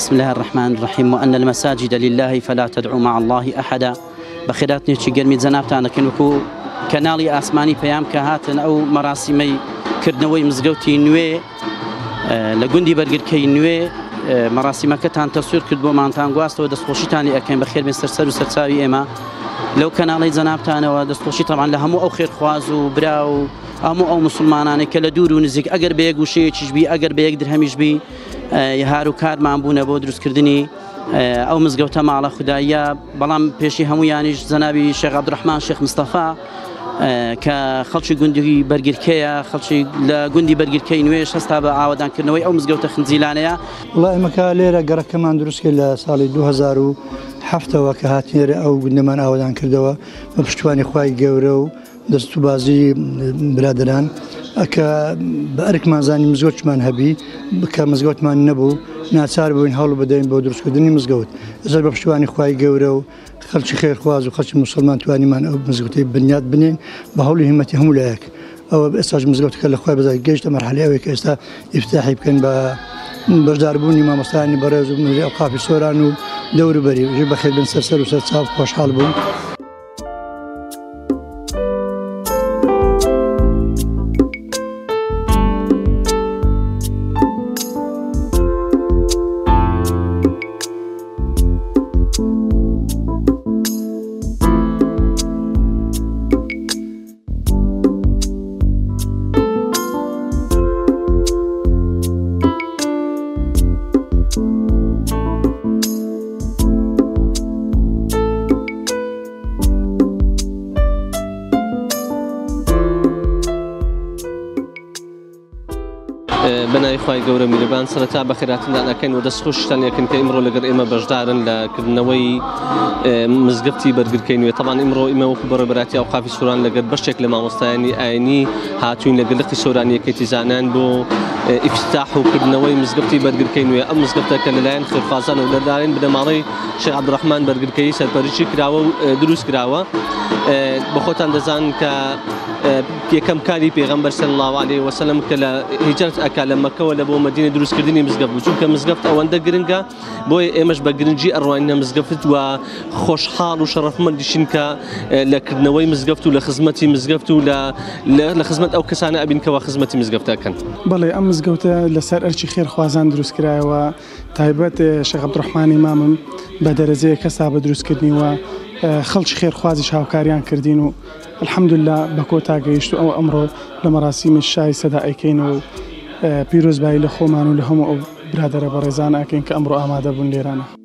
بسم الله الرحمن الرحيم وأن المساجد لله فلا تدعوا مع الله أحدا بخيراتني تشجرمي زنابتانا كنوكو كنالي آسماني بيام كهاتن أو مراسمي كردنوي مزقوتي نوي لقندي برقر كي نوي مراسمك تان تصوير كردبو مانتان قواستو دستخوشيتاني أكين بخير من سرسر وسرساوي إما لو كنالي زنابتانا ودستخوشي طبعا لهمو أو خير خوازو براو أو مسلماناني كلا دورو نزيق أقر بيق وشي تشبي أقر بيق درهميش بي هارو کار مامبوونه بۆ دروستکردنی ئەو مزگەوتە ماڵە خوددایە بەڵام پێشی هەموویانیش زەنابی شێخ عەبدوڕەحمان شێخ مستەفا کە خەڵکی گوندی بەرگرکەیە خەڵکی لە گوندی بەرگرکەی نوێش هەستا بە ئاوادانکردنەوەی ئەو مزگەوتە خنجیلانەیە. وڵای ئێمەکە لێرە گەڕەکەمان دروستکە لە ساڵی 2007ەوە کە هاتنێرە ئەو گوندەمان ئاوادان کردەوە بە پشتیوانی خوای گەورە و دەست و بازی برادران ئەکە بە ئەرکمان زانی مزگەوتمان هەبی کە مزگەوتمان نەبوو ناچار بووین هەوڵ بدەین بۆ دروستکردنی مزگەوت زۆر بە پشتیوانی خوای گەورە و خەڵکی خێرخواز و خەڵکی موسڵمان توانیمان ئەو مزگەوتەی بنیاد بنێن بە هەوڵی هیمەتی هەموو لایەک ئەوە ئێستاش مزگەوتەکە لە خوای بەزای گەیشتە مەرحەلەی ئەوەی کە ئێستا ئیفتتاحی بکەن بە بەشداربوونی مامۆستایانی بەڕێز و ئەوقافی سۆران و دەوروبەری ژێ بەخێر بن سەرسەر و سەرچاو خۆشحاڵ بوون. بنای خوای گەورە میرەبان سەرەتا بەخێراتندان ئەکەین و دەستخۆشتان یەکەن کە ئیمڕۆ لەگەر ئێمە بەشدارن لە کردنەوەی مزگەفتی بەرگرکەی نوێ تەمان ئیمڕۆ ئێمە وەکو بەڕێبەراتی ئەوقافی سۆران لەگەر بەشێک لە مامۆستایانی ئاینی هاتوین لەگەر لەقی سۆرانیەکەی زانان بۆ ئیفتتاح و کردنەوەی مزگەفتی بەرگرکەی نوێ ئەم مزگەفتەکە لەلایەن خێرخوازان و لەلایەن بنەماڵەی شێخ عەبدوڕەحمان بەرگرکەی سەرپەرشتی کراوە و دروست کراوە. بە خۆتان دەزان کە یەکەم کاری پێغەمبەر صلی الله علیه و سلم کە لە هیجرەت ئەکا لە مەکەوە لە بۆ مەدینە دروستکردنی مزگەفت بوو چونکە مزگەفت ئەوەندە گرنگە بۆیە ئێمەش بە گرنگی ئەڕوانینە مزگەفت و خۆشحاڵ و شەرەفمەندیشین کە لە کردنەوەی مزگەفت و لە خزمەتی مزگەفت و لە خزمەت ئەو کەسانە ئەبین کەوا خزمەتی مزگەفتەکەن. بەڵێ ئەم مزگەوتە لەسەر ئەرکی خێرخوازان دروست کرایەوە تایبەت شێخ عەبدوڕەحمانی مامم بە دەرەجەیە کەسا بە دروستکردنیوە خەڵکی خێرخوازیش هاوکاریان کردین و الحەمدوللا بە کۆتا گەیشت و ئەو ئەمڕۆ لە مەراسیمی شای سەدا ئەیکەینەوە و پیرۆزبایی لە خۆمان و لە هەموو ئەو برادەرە بەڕێزان ئەکەین کە ئەمڕۆ ئامادە بوون لێرانە.